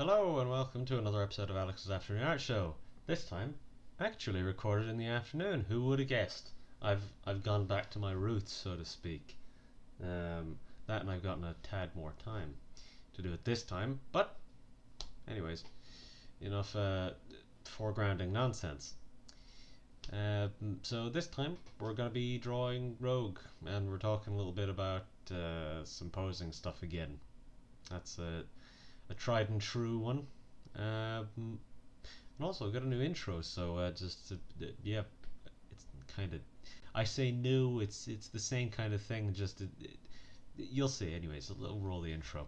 Hello and welcome to another episode of Alex's Afternoon Art Show. This time, actually recorded in the afternoon. Who would have guessed? I've gone back to my roots, so to speak. That and I've gotten a tad more time to do it this time. But, anyways, enough foregrounding nonsense. So this time we're going to be drawing Rogue, and we're talking a little bit about some posing stuff again. That's a tried and true one. And also got a new intro, so yeah, it's kind of, I say new, it's the same kind of thing, just you'll see. Anyways, we'll roll the intro.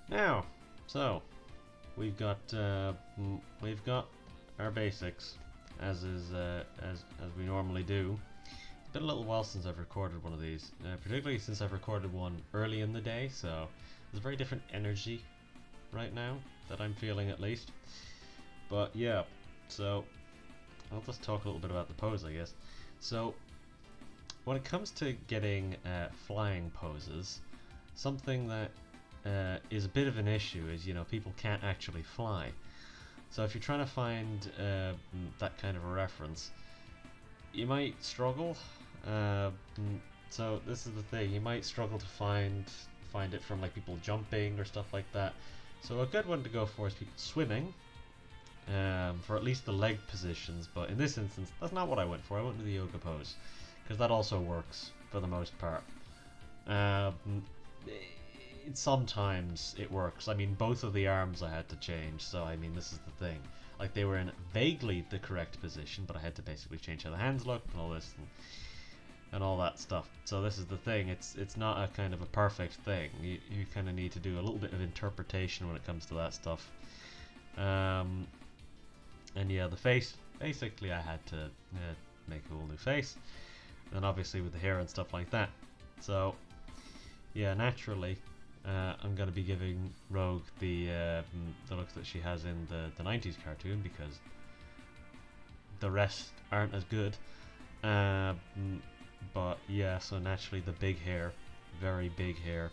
Now, so we've got our basics as we normally do. It's been a little while since I've recorded one of these, particularly since I've recorded one early in the day, so there's a very different energy right now that I'm feeling, at least. But yeah, so I'll just talk a little bit about the pose, I guess. So when it comes to getting flying poses, something that is a bit of an issue is, people can't actually fly. So if you're trying to find that kind of a reference, you might struggle. So this is the thing, you might struggle to find it from like people jumping or stuff like that. So a good one to go for is people swimming, for at least the leg positions. But in this instance, that's not what I went for. I went with the yoga pose, because that also works for the most part. Sometimes it works. I mean, both of the arms I had to change, so I mean, this is the thing. Like, they were in vaguely the correct position, but I had to basically change how the hands look and all this and all that stuff. So this is the thing. It's not a kind of a perfect thing. You kind of need to do a little bit of interpretation when it comes to that stuff. And yeah, the face. Basically, I had to make a whole new face, and obviously with the hair and stuff like that. So yeah, naturally, I'm going to be giving Rogue the looks that she has in the 90s cartoon, because the rest aren't as good. But yeah, so naturally the big hair, very big hair.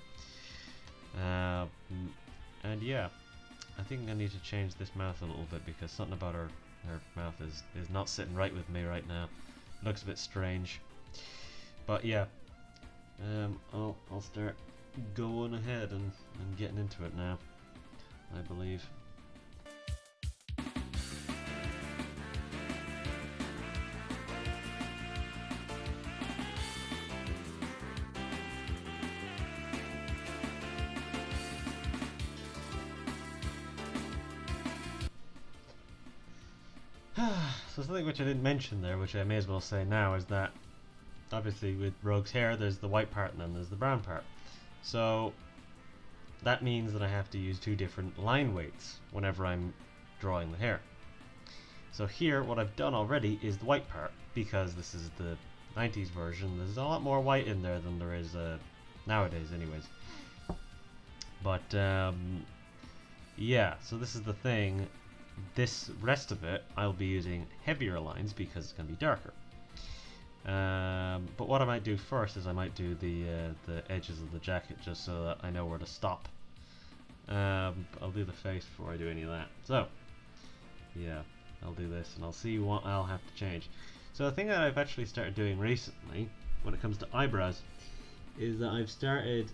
And yeah, I think I need to change this mouth a little bit, because something about her mouth is not sitting right with me right now. It looks a bit strange. But yeah, I'll start going ahead and getting into it now, I believe. So something which I didn't mention there, which I may as well say now, is that obviously with Rogue's hair there's the white part and then there's the brown part. So that means that I have to use two different line weights whenever I'm drawing the hair. So here, what I've done already is the white part, because this is the 90s version. There's a lot more white in there than there is nowadays anyways. But yeah, so this is the thing. This rest of it, I'll be using heavier lines because it's going to be darker. But what I might do first is I might do the edges of the jacket, just so that I know where to stop. I'll do the face before I do any of that. So yeah, I'll do this and I'll see what I'll have to change. So the thing that I've actually started doing recently when it comes to eyebrows is that I've started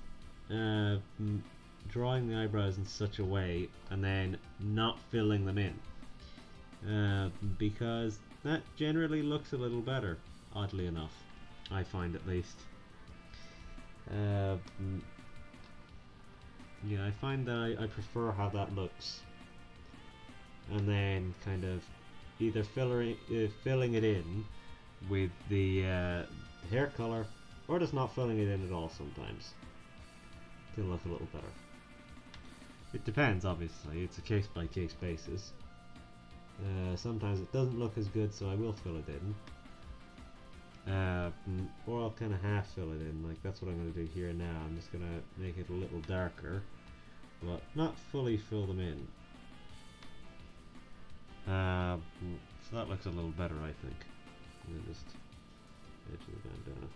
drawing the eyebrows in such a way and then not filling them in, because that generally looks a little better, oddly enough, I find, at least. Yeah, I find that I prefer how that looks, and then kind of either filling it in with the hair color, or just not filling it in at all sometimes to look a little better. It depends, obviously. It's a case-by-case basis. Sometimes it doesn't look as good, so I will fill it in. Or I'll kind of half fill it in, like that's what I'm going to do here now. I'm just going to make it a little darker, but not fully fill them in. So that looks a little better, I think. And then just edge the bandana.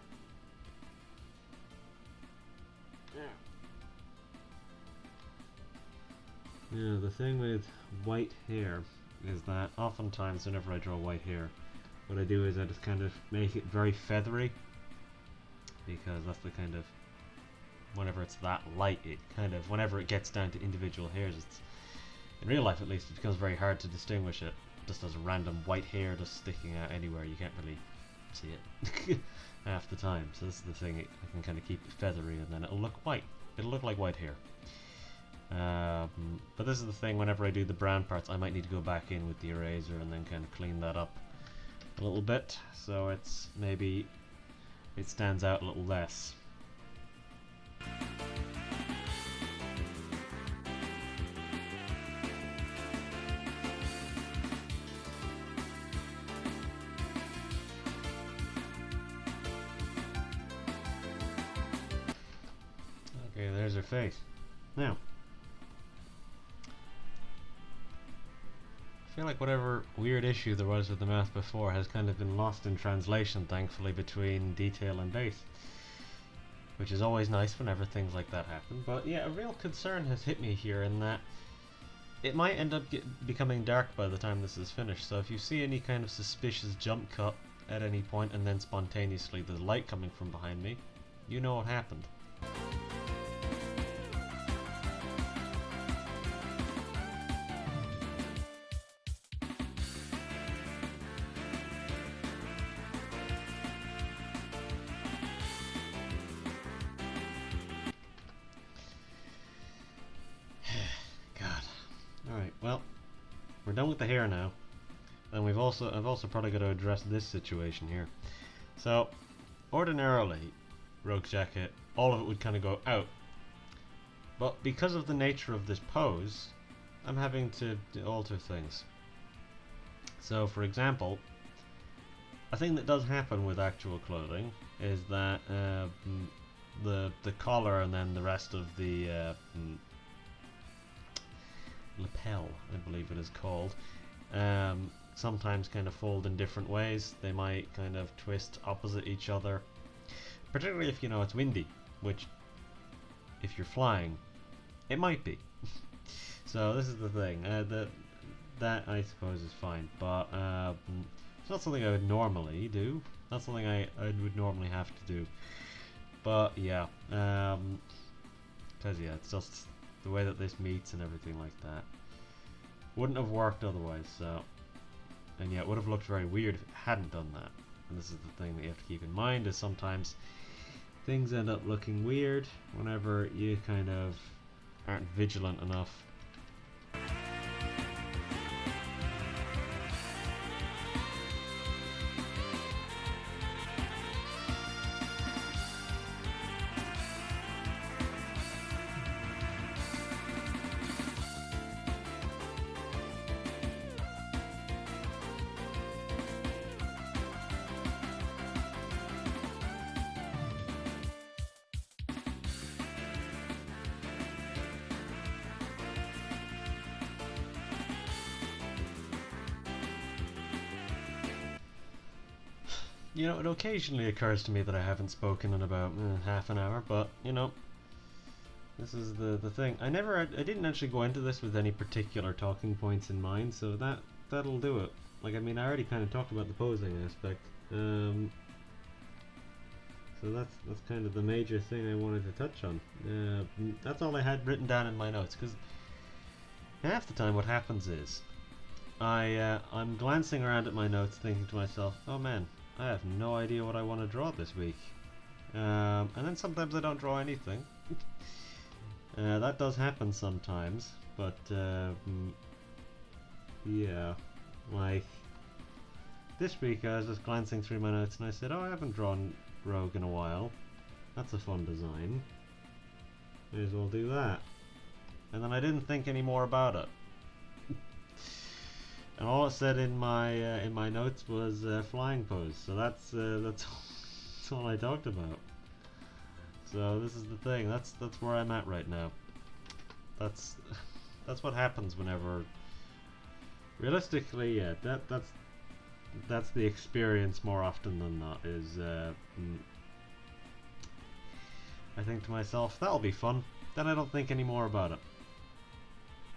Yeah, the thing with white hair is that oftentimes whenever I draw white hair, what I do is I just kind of make it very feathery, because that's the kind of, whenever it's that light, it kind of, whenever it gets down to individual hairs, it's, in real life at least, it becomes very hard to distinguish it just as a random white hair just sticking out anywhere. You can't really see it half the time. So this is the thing, I can kind of keep it feathery and then it'll look white. It'll look like white hair. But this is the thing, whenever I do the brown parts, I might need to go back in with the eraser and then kind of clean that up a little bit, so it's maybe it stands out a little less. Okay, there's her face. Now, I feel like whatever weird issue there was with the mouth before has kind of been lost in translation, thankfully, between detail and base, which is always nice whenever things like that happen. But yeah, a real concern has hit me here in that it might end up becoming dark by the time this is finished, so if you see any kind of suspicious jump cut at any point and then spontaneously there's light coming from behind me, you know what happened. Alright, well, we're done with the hair now, and I've also probably got to address this situation here. So, ordinarily, Rogue's Jacket, all of it would kind of go out, but because of the nature of this pose, I'm having to alter things. So, for example, a thing that does happen with actual clothing is that the collar and then the rest of the lapel, I believe it is called, sometimes kind of fold in different ways. They might kind of twist opposite each other, particularly if you know it's windy, which if you're flying it might be. So this is the thing, that I suppose is fine, but it's not something I would normally do. Not something I would normally have to do, but yeah, because yeah, it's just the way that this meets and everything like that wouldn't have worked otherwise. So, and yeah, it would have looked very weird if it hadn't done that. And this is the thing that you have to keep in mind, is sometimes things end up looking weird whenever you kind of aren't vigilant enough. You know, it occasionally occurs to me that I haven't spoken in about half an hour, but you know, this is the thing. I didn't actually go into this with any particular talking points in mind, so that'll do it. Like, I mean, I already kind of talked about the posing aspect, so that's kind of the major thing I wanted to touch on. That's all I had written down in my notes, because half the time what happens is I'm glancing around at my notes thinking to myself, oh man, I have no idea what I want to draw this week. And then sometimes I don't draw anything. That does happen sometimes, but yeah, like this week I was just glancing through my notes and I said, oh, I haven't drawn Rogue in a while. That's a fun design. May as well do that. And then I didn't think any more about it. And all it said in my notes was flying pose, so that's all I talked about. So this is the thing. That's where I'm at right now. That's what happens whenever. Realistically, yeah, that's the experience more often than not. Is I think to myself, that'll be fun. Then I don't think any more about it.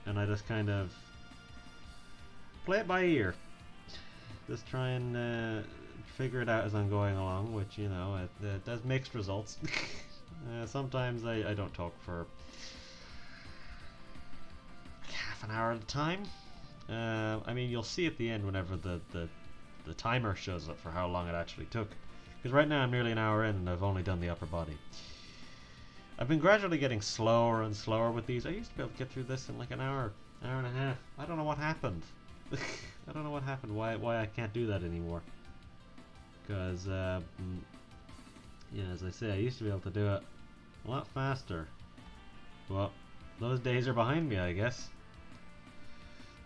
and I just kind of play it by ear. Just try and figure it out as I'm going along, which, you know, it does mixed results. Sometimes I don't talk for half an hour at a time. I mean, you'll see at the end whenever the timer shows up for how long it actually took. Because right now I'm nearly an hour in and I've only done the upper body. I've been gradually getting slower and slower with these. I used to be able to get through this in like an hour, hour and a half. I don't know what happened. I don't know what happened, why I can't do that anymore. Because, yeah, as I say, I used to be able to do it a lot faster. Well, those days are behind me, I guess.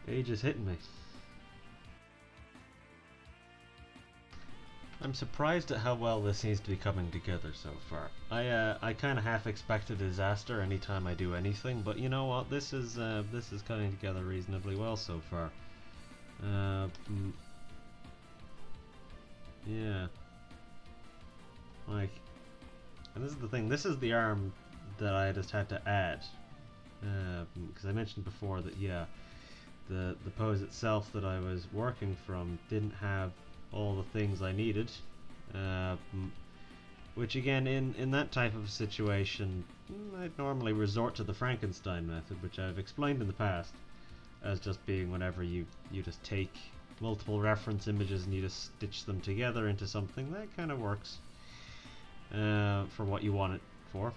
Age is hitting me. I'm surprised at how well this seems to be coming together so far. I kind of half expect a disaster anytime I do anything, but you know what? This is coming together reasonably well so far. Yeah. Like, and this is the thing. This is the arm that I just had to add, because I mentioned before that the pose itself that I was working from didn't have all the things I needed, which again in that type of situation I'd normally resort to the Frankenstein method, which I've explained in the past as just being whenever you just take multiple reference images and you just stitch them together into something that kind of works for what you want it for,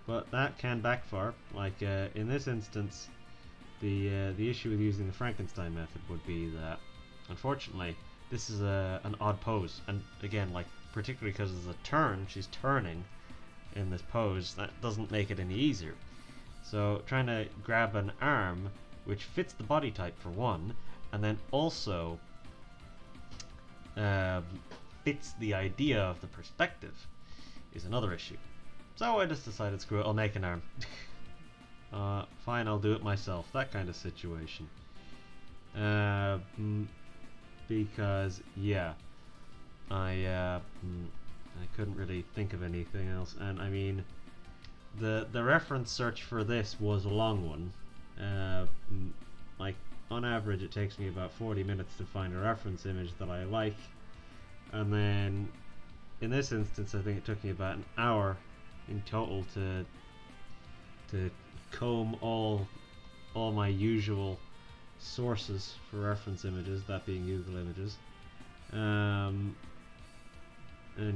but that can backfire. Like in this instance, the issue with using the Frankenstein method would be that, unfortunately, this is an odd pose, and again, like particularly because it's a turn, she's turning in this pose, that doesn't make it any easier. So trying to grab an arm which fits the body type for one, and then also fits the idea of the perspective is another issue. So I just decided, screw it, I'll make an arm. Fine, I'll do it myself. That kind of situation. Because yeah, I couldn't really think of anything else, and I mean, the reference search for this was a long one. Like on average, it takes me about 40 minutes to find a reference image that I like, and then in this instance, I think it took me about an hour in total to comb all my usual sources for reference images, that being Google Images, and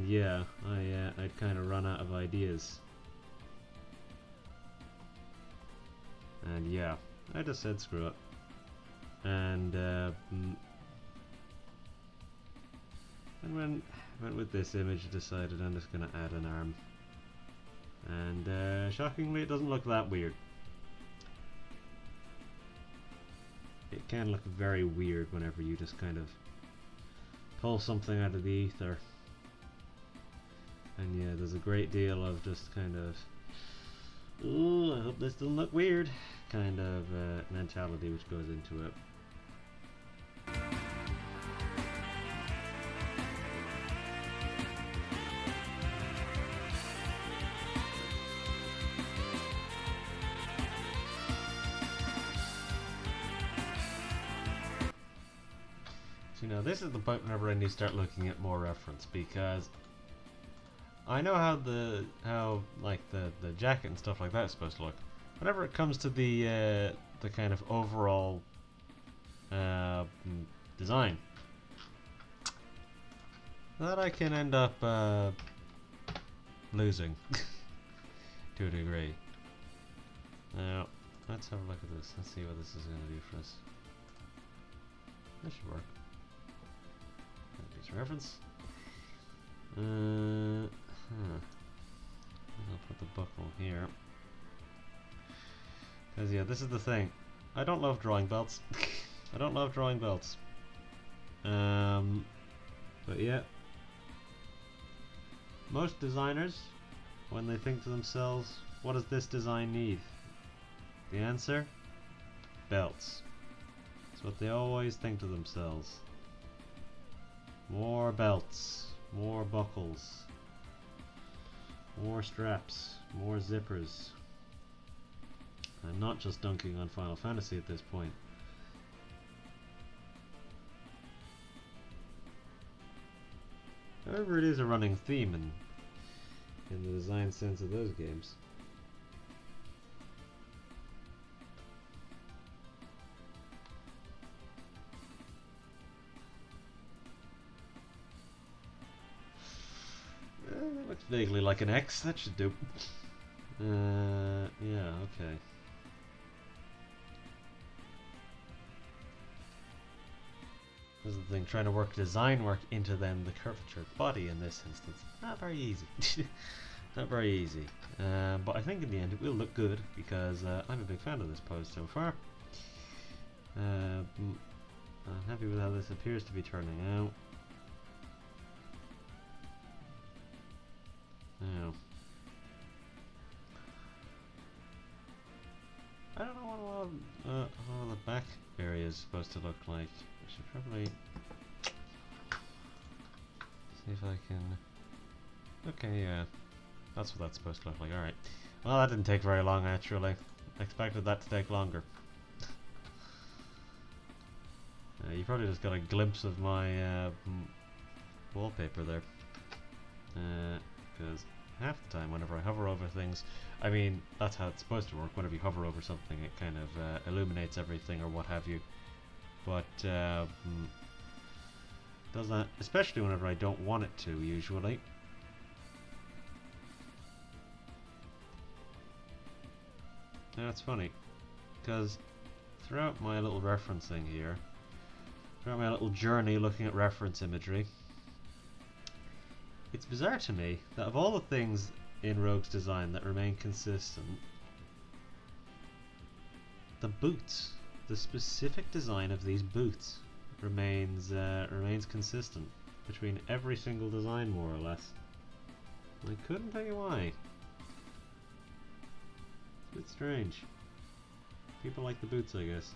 yeah, I'd kind of run out of ideas, and yeah, I just said screw it, and when I went with this image, I decided I'm just gonna add an arm, and shockingly, it doesn't look that weird. It can look very weird whenever you just kind of pull something out of the ether, and yeah, there's a great deal of just kind of, ooh, I hope this doesn't look weird kind of mentality which goes into it. You know, this is the point whenever I need to start looking at more reference, because I know how like the jacket and stuff like that is supposed to look. Whenever it comes to the kind of overall design, that I can end up losing to a degree. Now, let's have a look at this. Let's see what this is going to do for us. This should work. Reference. I'll put the buckle here. Because yeah, this is the thing. I don't love drawing belts. I don't love drawing belts. But yeah. Most designers, when they think to themselves, what does this design need? The answer? Belts. That's what they always think to themselves. More belts, more buckles, more straps, more zippers. I'm not just dunking on Final Fantasy at this point. However, it is a running theme in the design sense of those games. That looks vaguely like an X. That should do. Yeah, okay. This is the thing, trying to work design work into then the curvature body in this instance. Not very easy. Not very easy. But I think in the end it will look good because I'm a big fan of this pose so far. I'm happy with how this appears to be turning out. Now, I don't know what a lot of the back area is supposed to look like. I should probably see if I can. Okay, yeah, that's what that's supposed to look like. Alright. Well, that didn't take very long actually. I expected that to take longer. You probably just got a glimpse of my wallpaper there. Because half the time whenever I hover over things, I mean, that's how it's supposed to work. Whenever you hover over something, it kind of illuminates everything or what have you. But does that, especially whenever I don't want it to, usually. Now it's funny, because throughout my little referencing here, throughout my little journey looking at reference imagery, it's bizarre to me that of all the things in Rogue's design that remain consistent, the boots, the specific design of these boots remains consistent between every single design, more or less. I couldn't tell you why. It's a bit strange. People like the boots, I guess.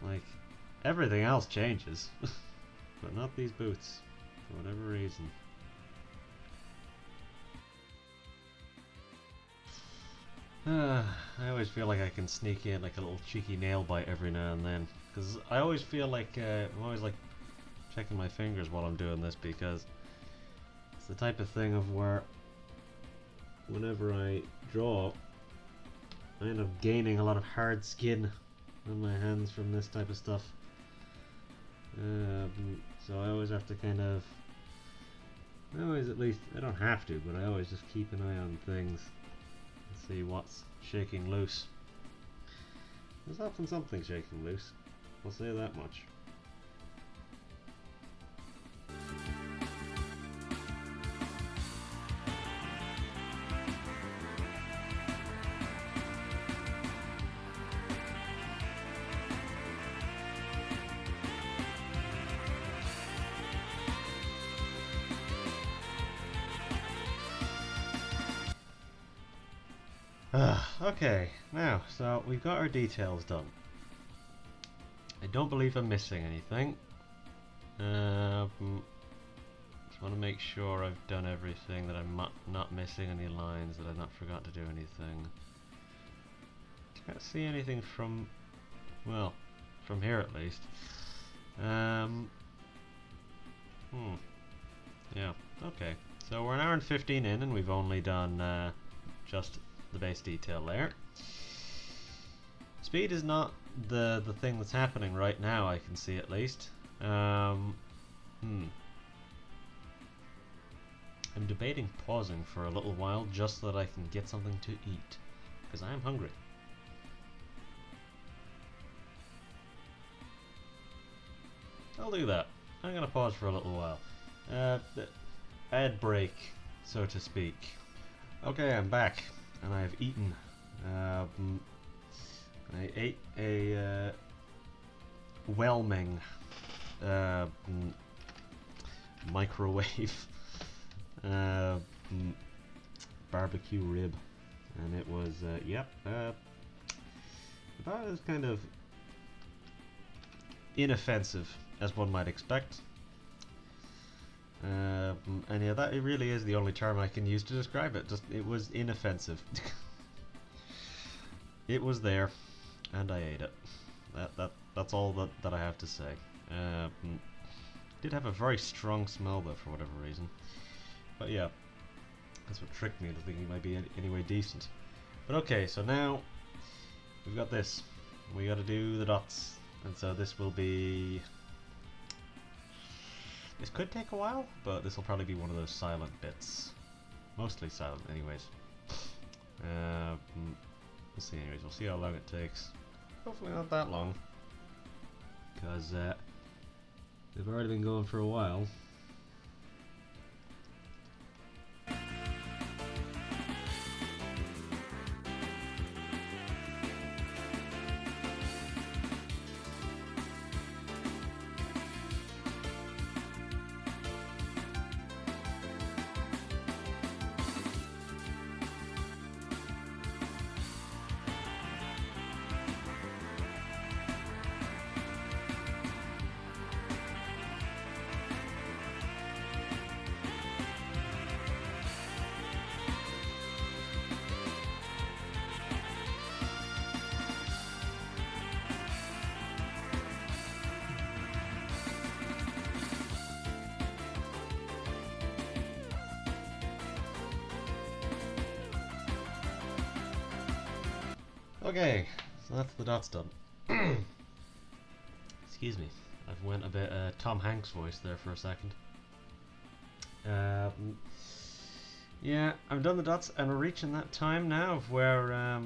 Like, everything else changes, but not these boots, for whatever reason. I always feel like I can sneak in like a little cheeky nail bite every now and then, because I always feel like I'm always like checking my fingers while I'm doing this, because it's the type of thing of where whenever I draw, I end up gaining a lot of hard skin on my hands from this type of stuff. So I always have to kind of, I always, at least, I don't have to, but I always just keep an eye on things and see what's shaking loose. There's often something shaking loose, I'll say that much. Okay, now, so we've got our details done. I don't believe I'm missing anything. Just want to make sure I've done everything, that I'm not missing any lines, that I've not forgot to do anything. Can't see anything from, well, from here at least. Yeah, okay. So we're an hour and 15 in, and we've only done just the base detail layer. Speed is not the thing that's happening right now, I can see at least. I'm debating pausing for a little while just so that I can get something to eat, because I am hungry. I'll do that. I'm gonna pause for a little while. Ad break, so to speak. Okay, I'm back, and I've eaten. I ate a whelming microwave barbecue rib, and it was about as kind of inoffensive as one might expect. And yeah, that it really is the only term I can use to describe it. Just, it was inoffensive. it was there, and I ate it. That's all that I have to say. Did have a very strong smell though for whatever reason. But yeah, that's what tricked me into thinking it might be anyway decent. But okay, so now we've got this. We got to do the dots, and so this will be. This could take a while, but this will probably be one of those silent bits. Mostly silent, anyways. We'll see. Anyways, we'll see how long it takes. Hopefully not that long, because they've already been going for a while. Okay, so that's the dots done. Excuse me, I've went a bit Tom Hanks voice there for a second. Yeah, I've done the dots, and we're reaching that time now of where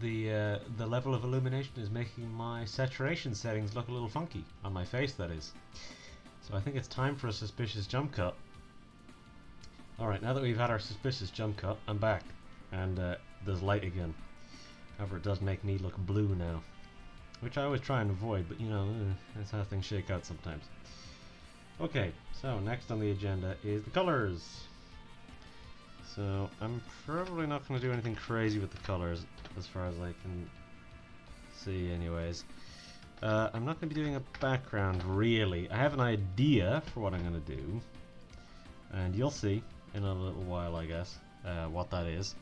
the level of illumination is making my saturation settings look a little funky on my face. That is. So I think it's time for a suspicious jump cut. All right, now that we've had our suspicious jump cut, I'm back, and there's light again. However, it does make me look blue now, which I always try and avoid, but you know, that's how things shake out sometimes. Okay, so next on the agenda is the colors. So I'm probably not going to do anything crazy with the colors as far as I can see anyways. I'm not going to be doing a background really. I have an idea for what I'm going to do, and you'll see in a little while, I guess, what that is.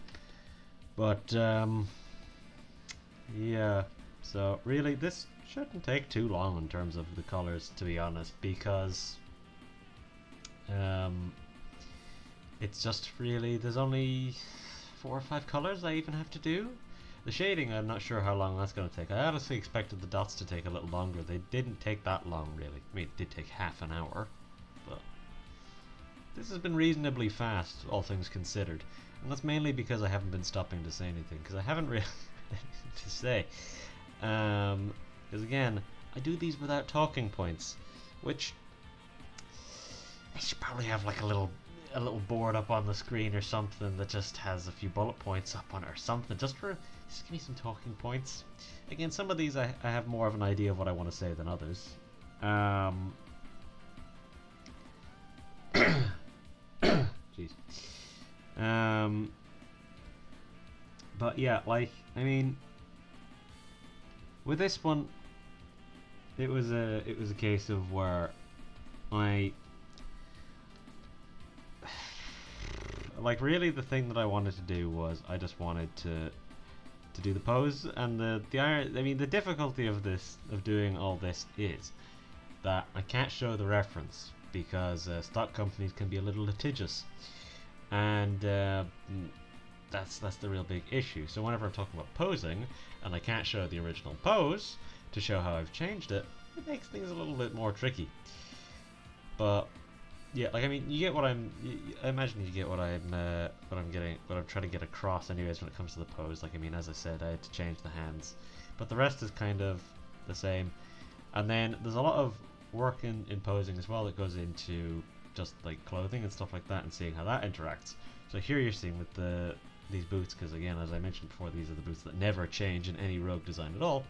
But yeah, so really this shouldn't take too long in terms of the colors, to be honest, because it's just really, there's only 4 or 5 colors I even have to do. The shading, I'm not sure how long that's going to take. I honestly expected the dots to take a little longer. They didn't take that long, really. I mean, it did take half an hour, but this has been reasonably fast, all things considered. And that's mainly because I haven't been stopping to say anything, because I haven't really to say. Because again, I do these without talking points, which I should probably have like a little board up on the screen or something that just has a few bullet points up on it or something, just give me some talking points. Again, some of these I have more of an idea of what I want to say than others. Jeez. But yeah, like, I mean, with this one, it was a case of where I like, really the thing that I wanted to do was I just wanted to do the pose, and the difficulty of doing all this is that I can't show the reference because stock companies can be a little litigious, and that's the real big issue. So whenever I'm talking about posing and I can't show the original pose to show how I've changed it, it makes things a little bit more tricky. But yeah, like, I mean, you get what I imagine you get what I'm trying to get across anyways when it comes to the pose. Like, I mean, as I said, I had to change the hands, but the rest is kind of the same. And then there's a lot of work in posing as well that goes into just like clothing and stuff like that, and seeing how that interacts. So here you're seeing with these boots, because again, as I mentioned before, these are the boots that never change in any Rogue design at all.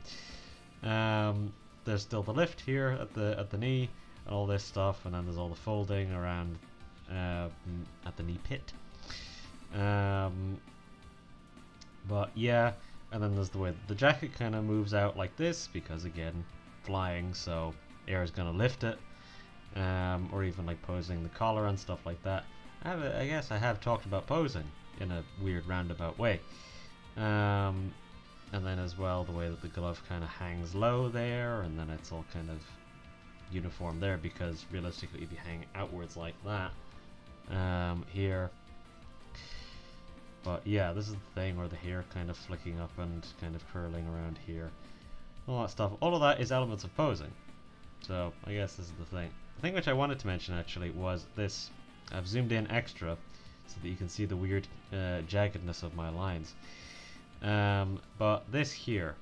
There's still the lift here at the knee and all this stuff, and then there's all the folding around at the knee pit. But yeah, and then there's the way that the jacket kind of moves out like this, because again, flying, so air is going to lift it, or even like posing the collar and stuff like that. I guess I have talked about posing in a weird roundabout way. And then as well the way that the glove kind of hangs low there, and then it's all kind of uniform there, because realistically if you hang outwards like that here, but yeah, this is the thing, or the hair kind of flicking up and kind of curling around here, all that stuff, all of that is elements of posing. So I guess this is the thing. The thing which I wanted to mention actually was this. I've zoomed in extra so that you can see the weird jaggedness of my lines. But this here,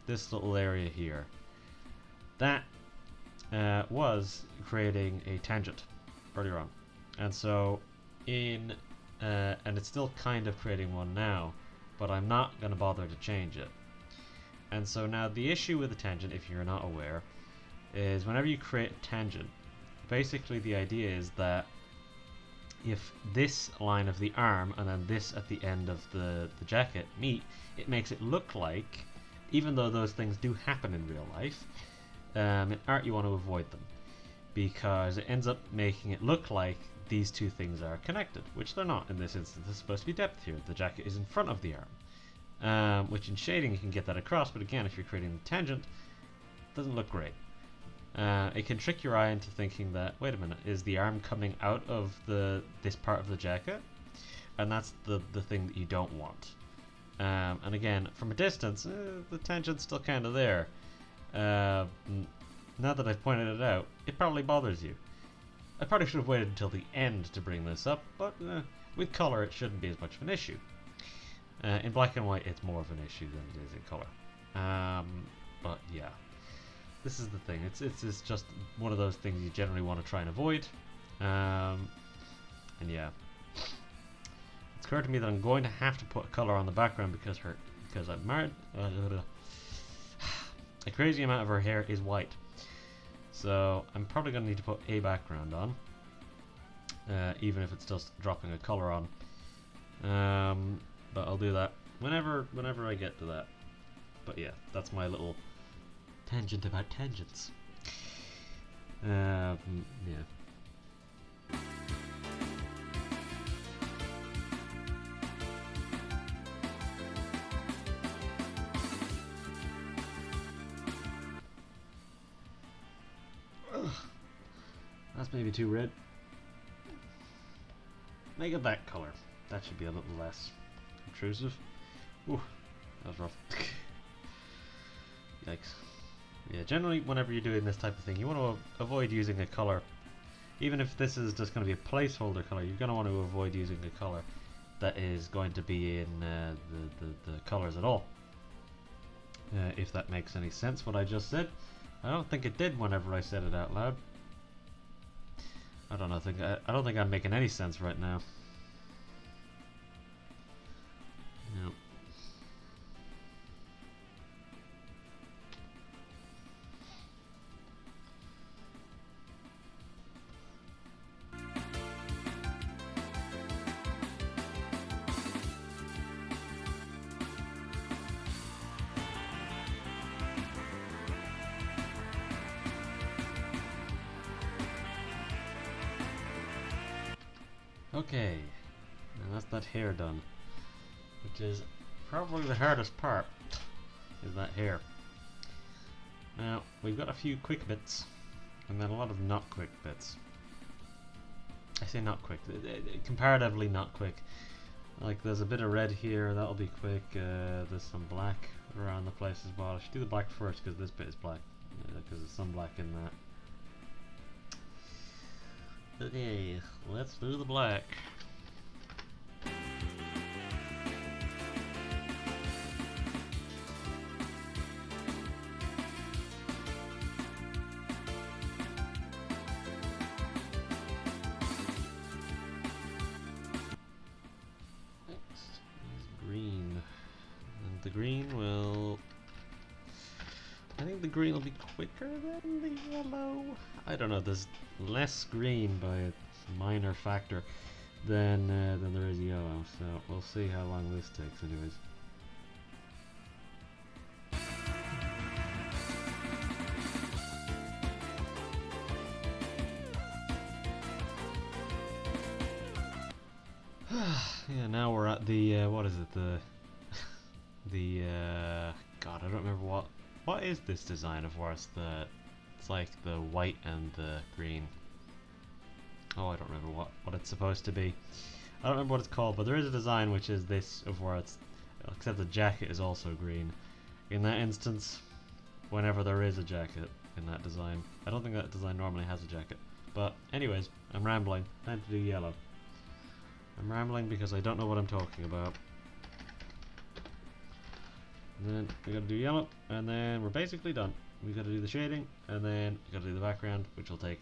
this little area here, that was creating a tangent earlier on, and so and it's still kind of creating one now, but I'm not going to bother to change it. And so now the issue with the tangent, if you're not aware, is whenever you create a tangent, basically the idea is that if this line of the arm and then this at the end of the jacket meet, it makes it look like, even though those things do happen in real life, in art you want to avoid them, because it ends up making it look like these two things are connected, which they're not in this instance. There's supposed to be depth here. The jacket is in front of the arm, which in shading you can get that across, but again, if you're creating a tangent, it doesn't look great. It can trick your eye into thinking that, wait a minute, is the arm coming out of this part of the jacket? And that's the thing that you don't want. And again, from a distance, the tangent's still kind of there. Now that I've pointed it out, it probably bothers you. I probably should have waited until the end to bring this up, but with color it shouldn't be as much of an issue. In black and white it's more of an issue than it is in color. But yeah. This is the thing. It's just one of those things you generally want to try and avoid. And yeah, it's occurred to me that I'm going to have to put color on the background because I'm married. A crazy amount of her hair is white, so I'm probably going to need to put a background on, even if it's just dropping a color on. But I'll do that whenever I get to that. But yeah, that's my little tangent about tangents. Yeah. Ugh. That's maybe too red. Make it that color. That should be a little less intrusive. Ooh, that was rough. Yikes. Yeah, generally whenever you're doing this type of thing, you want to avoid using a color. Even if this is just going to be a placeholder color, you're going to want to avoid using a color that is going to be in the colors at all. If that makes any sense, what I just said. I don't think it did whenever I said it out loud. I don't think I'm making any sense right now. No. Okay, and that's that hair done, which is probably the hardest part, is that hair. Now, we've got a few quick bits, and then a lot of not quick bits. I say not quick, comparatively not quick. Like, there's a bit of red here, that'll be quick. There's some black around the place as well. I should do the black first, because this bit is black, because there's some black in that. Okay, let's do the black. Next is green. And the green will... I think the green will be quicker than the yellow. I don't know, there's less green by a minor factor than there is yellow, so we'll see how long this takes anyways. Yeah, now we're at the, what is it, the the God, I don't remember what is this design of where it's like the white and the green. Oh, I don't remember what it's supposed to be. I don't remember what it's called, but there is a design which is this of where it's, except the jacket is also green. In that instance, whenever there is a jacket in that design, I don't think that design normally has a jacket. But anyways, I'm rambling. Time to do yellow. I'm rambling because I don't know what I'm talking about. And then we gotta do yellow, and then we're basically done. We gotta do the shading, and then we gotta do the background, which will take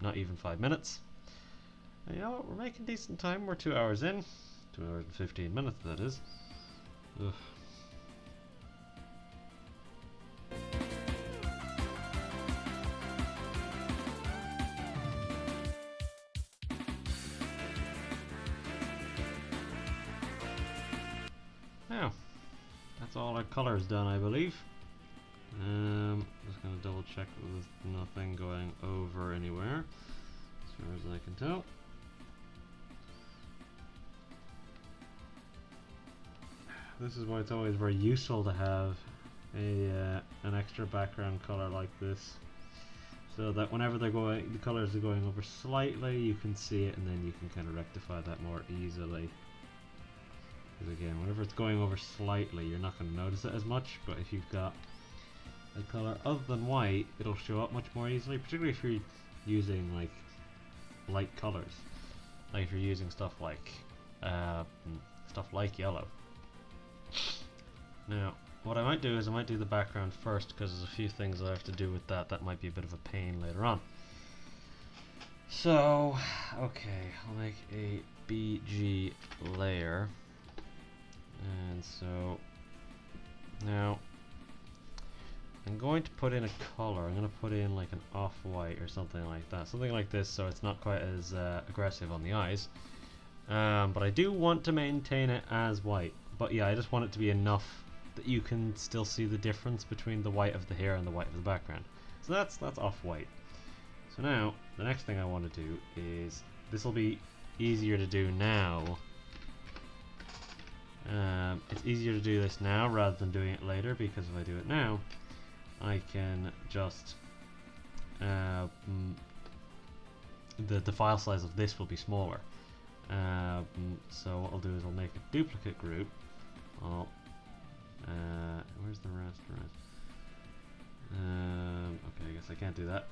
not even 5 minutes. And you know what, we're making decent time. We're 2 hours in. 2 hours and 15 minutes, that is. Ugh. Now, that's all our colours done, I believe. Just gonna double check that there's nothing going over anywhere, as far as I can tell. This is why it's always very useful to have an extra background color like this, so that whenever the colors are going over slightly, you can see it, and then you can kind of rectify that more easily. Because again, whenever it's going over slightly, you're not going to notice it as much, but if you've got a color other than white, it'll show up much more easily, particularly if you're using like light colors, like if you're using stuff like yellow. Now, what I might do is I might do the background first, because there's a few things I have to do with that might be a bit of a pain later on. So, okay, I'll make a BG layer, and so now I'm going to put in a color. I'm going to put in like an off-white or something like that, something like this, so it's not quite as aggressive on the eyes, but I do want to maintain it as white. But yeah, I just want it to be enough that you can still see the difference between the white of the hair and the white of the background. So that's off-white. So now, the next thing I want to do is, this will be easier to do now. It's easier to do this now rather than doing it later, because if I do it now, I can just the file size of this will be smaller. So what I'll do is I'll make a duplicate group. Where's the rest? Okay, I guess I can't do that.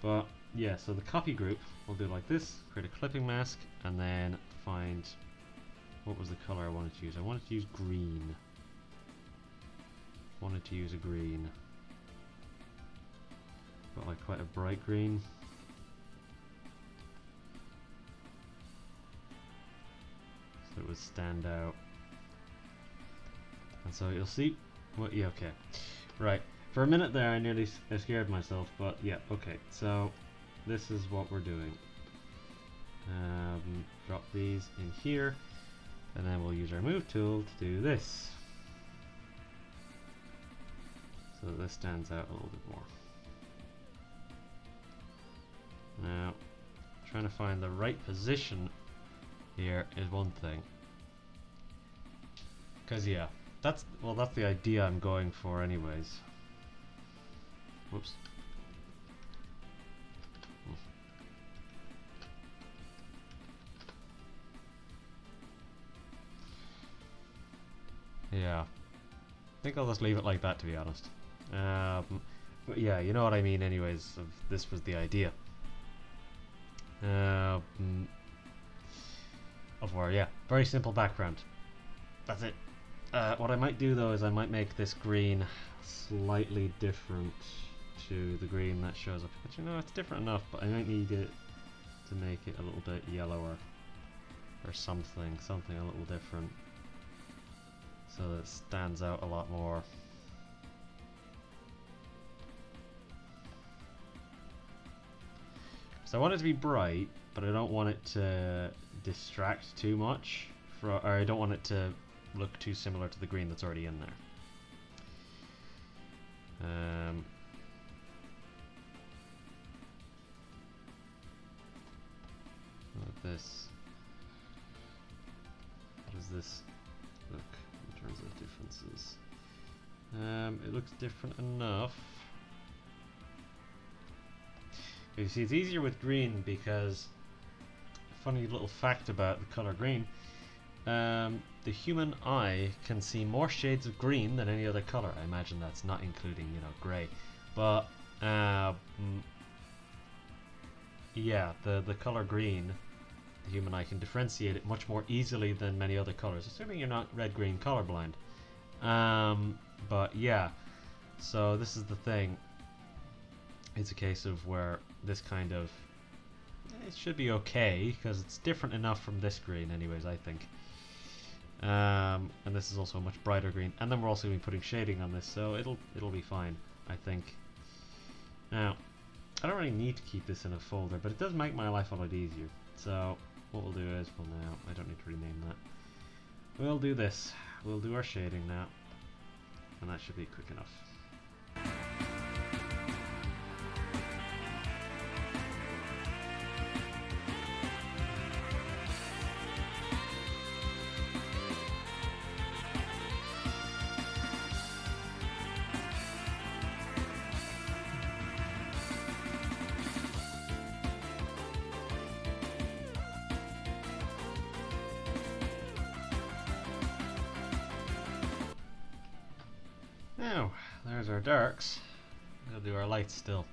But yeah, so the copy group, I'll do it like this, create a clipping mask, and then find, what was the color I wanted to use? I wanted to use green. Wanted to use a green. Got like quite a bright green. So it would stand out. And so you'll see, what, yeah, okay. Right, for a minute there I nearly scared myself, but yeah, okay. So this is what we're doing. Drop these in here, and then we'll use our move tool to do this. So that this stands out a little bit more. Now, trying to find the right position here is one thing. Because yeah, that's the idea I'm going for anyways. Whoops. Yeah, I think I'll just leave it like that, to be honest. But yeah, you know what I mean anyways, this was the idea. Of where, yeah, very simple background. That's it. What I might do though is I might make this green slightly different to the green that shows up. But you know, it's different enough, but I might need it to make it a little bit yellower or something a little different, so that it stands out a lot more. So I want it to be bright, but I don't want it to distract too much, or I don't want it to look too similar to the green that's already in there. Like this. How does this look? terms of differences. It looks different enough. You see, it's easier with green because, funny little fact about the color green, the human eye can see more shades of green than any other color. I imagine that's not including, you know, gray. But, yeah, the color green, the human eye can differentiate it much more easily than many other colors, assuming you're not red-green colorblind. But yeah, so this is the thing. It's a case of where this kind of, it should be okay because it's different enough from this green anyways, I think. And this is also a much brighter green, and then we're also going to be putting shading on this, so it'll be fine, I think. Now, I don't really need to keep this in a folder, but it does make my life a lot easier. So what we'll do is, well, now I don't need to rename that. We'll do this. We'll do our shading now, and that should be quick enough. Now, there's our darks. We'll do our lights still.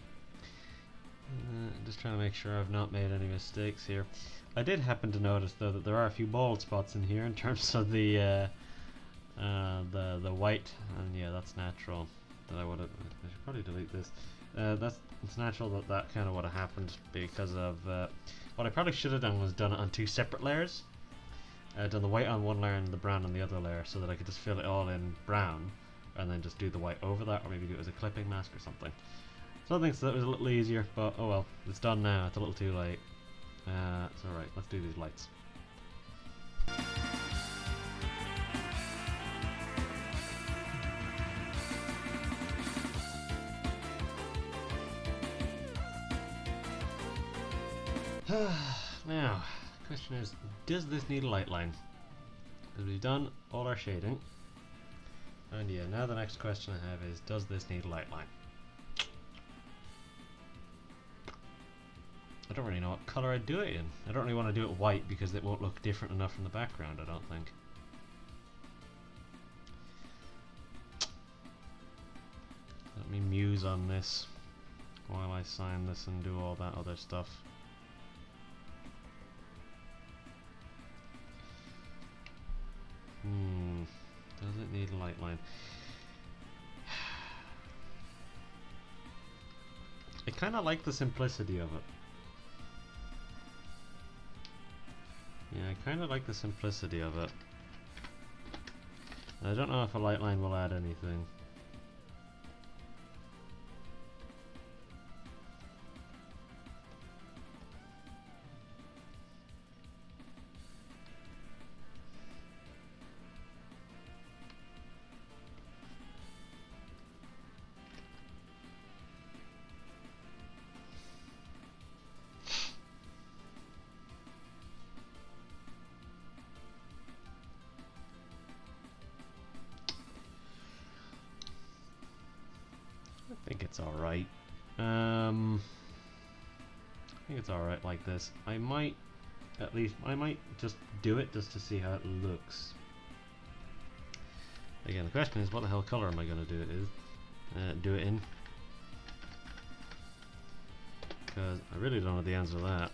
Just trying to make sure I've not made any mistakes here. I did happen to notice though that there are a few bald spots in here in terms of the white, and yeah, that's natural. That I should probably delete this. It's natural that kind of would have happened because of what I probably should have done was done it on two separate layers. Done the white on one layer and the brown on the other layer, so that I could just fill it all in brown, and then just do the white over that, or maybe do it as a clipping mask or something. So I think that was a little easier, but oh well, it's done now. It's a little too late. It's alright, let's do these lights. Now, the question is, does this need a light line? Because we've done all our shading. And yeah, now the next question I have is, does this need a light line? I don't really know what colour I'd do it in. I don't really want to do it white because it won't look different enough from the background, I don't think. Let me muse on this while I sign this and do all that other stuff. Does it need a light line? I kind of like the simplicity of it. Yeah, I kind of like the simplicity of it. I don't know if a light line will add anything. I think it's alright. I think it's alright like this. I might just do it just to see how it looks. Again, the question is, what the hell color am I going to do it in? Because I really don't know the answer to that.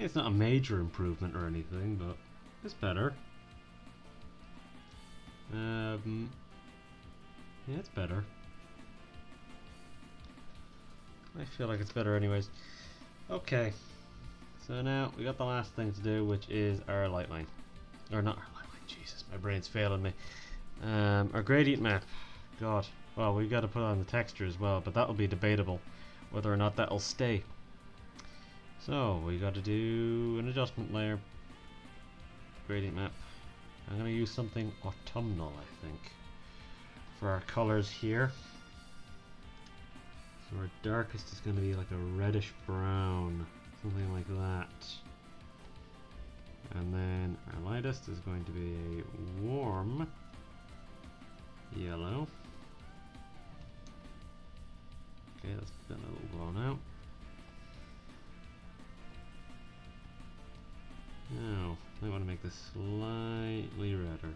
It's not a major improvement or anything, but it's better. Yeah, it's better. I feel like it's better anyways. Okay, so now we got the last thing to do, which is our light line. Or not our light line, Jesus, my brain's failing me. Our gradient map. God, well, we've got to put on the texture as well, but that'll be debatable whether or not that'll stay. So we got to do an adjustment layer, gradient map. I'm going to use something autumnal, I think. for our colors here. So our darkest is going to be like a reddish brown, something like that. And then our lightest is going to be a warm yellow. Okay, that's been a little blown out. Now, I want to make this slightly redder.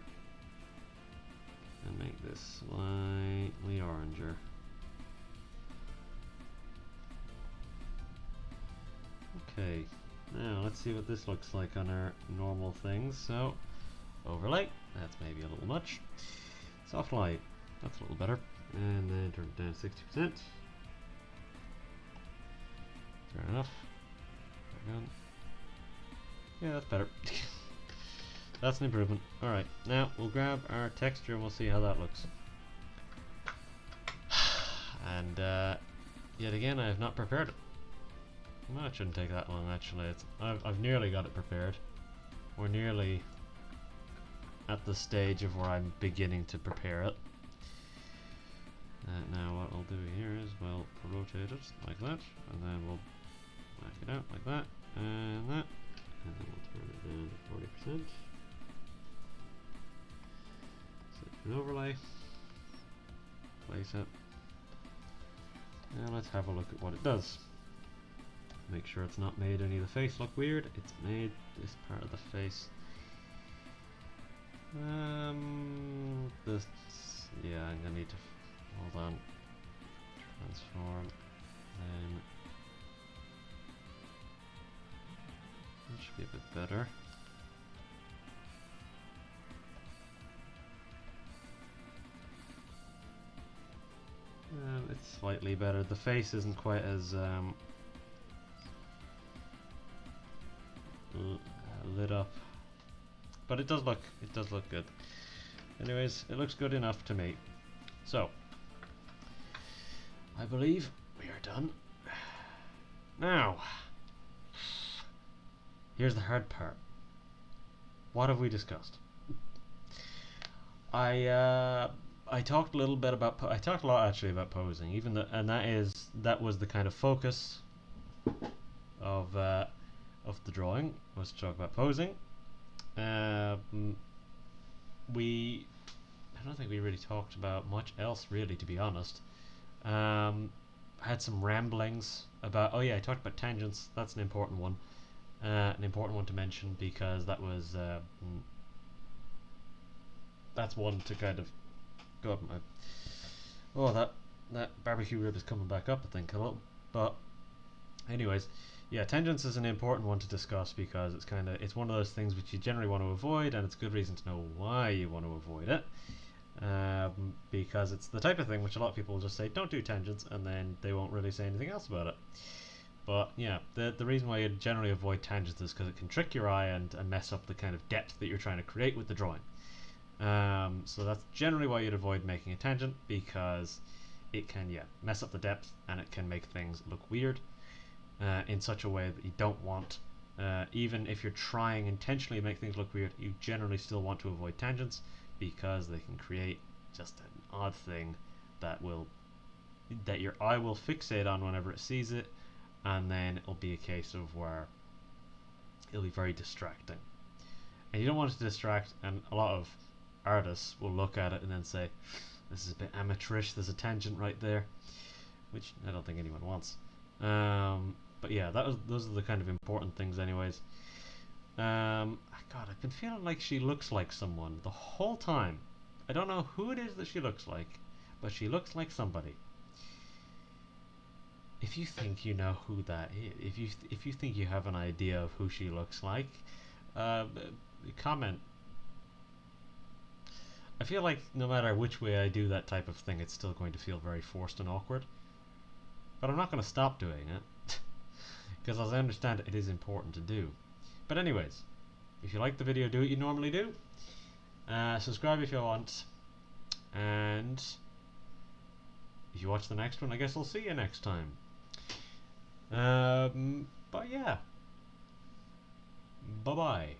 And make this slightly oranger. Okay, now let's see what this looks like on our normal things. So, overlay, that's maybe a little much. Soft light, that's a little better. And then turn it down to 60%. Fair enough. Yeah, that's better. That's an improvement. Alright, now we'll grab our texture and we'll see how that looks. And yet again, I have not prepared it. Well, it shouldn't take that long actually. I've nearly got it prepared. We're nearly at the stage of where I'm beginning to prepare it. Now what I'll do here is we'll rotate it like that, and then we'll back it out like that, and that, and then we'll turn it down to 40%. Set for an overlay, place it, and let's have a look at what it does. Make sure it's not made any of the face look weird. It's made this part of the face. This, yeah, I'm gonna need to hold on. Transform, then that should be a bit better. It's slightly better. The face isn't quite as lit up, but it does look good. Anyways, it looks good enough to me. So I believe we are done. Now, here's the hard part. What have we discussed? I talked a little bit about I talked a lot actually about posing, and that was the kind of focus of the drawing, was to talk about posing. I don't think we really talked about much else really, to be honest. I had some ramblings about, oh yeah, I talked about tangents. That's an important one to mention, because that was that's one to kind of go up my, oh, that barbecue rib is coming back up, I think, a little. But anyways, yeah, tangents is an important one to discuss, because it's one of those things which you generally want to avoid, and it's good reason to know why you want to avoid it. Because it's the type of thing which a lot of people will just say, don't do tangents, and then they won't really say anything else about it. But yeah, the reason why you generally avoid tangents is because it can trick your eye and mess up the kind of depth that you're trying to create with the drawing. So that's generally why you'd avoid making a tangent, because it can, yeah, mess up the depth, and it can make things look weird in such a way that you don't want. Even if you're trying intentionally to make things look weird, you generally still want to avoid tangents, because they can create just an odd thing that your eye will fixate on whenever it sees it, and then it'll be a case of where it'll be very distracting. And you don't want it to distract, and a lot of artists will look at it and then say, this is a bit amateurish, there's a tangent right there, which I don't think anyone wants. But yeah, those are the kind of important things anyways. God, I've been feeling like she looks like someone the whole time. I don't know who it is that she looks like, but she looks like somebody. If you think you know who that is, if you think you have an idea of who she looks like, comment. I feel like no matter which way I do that type of thing, it's still going to feel very forced and awkward. But I'm not going to stop doing it, because as I understand it, it is important to do. But anyways, if you like the video, do what you normally do. Subscribe if you want. And if you watch the next one, I guess I'll see you next time. But yeah. Bye-bye.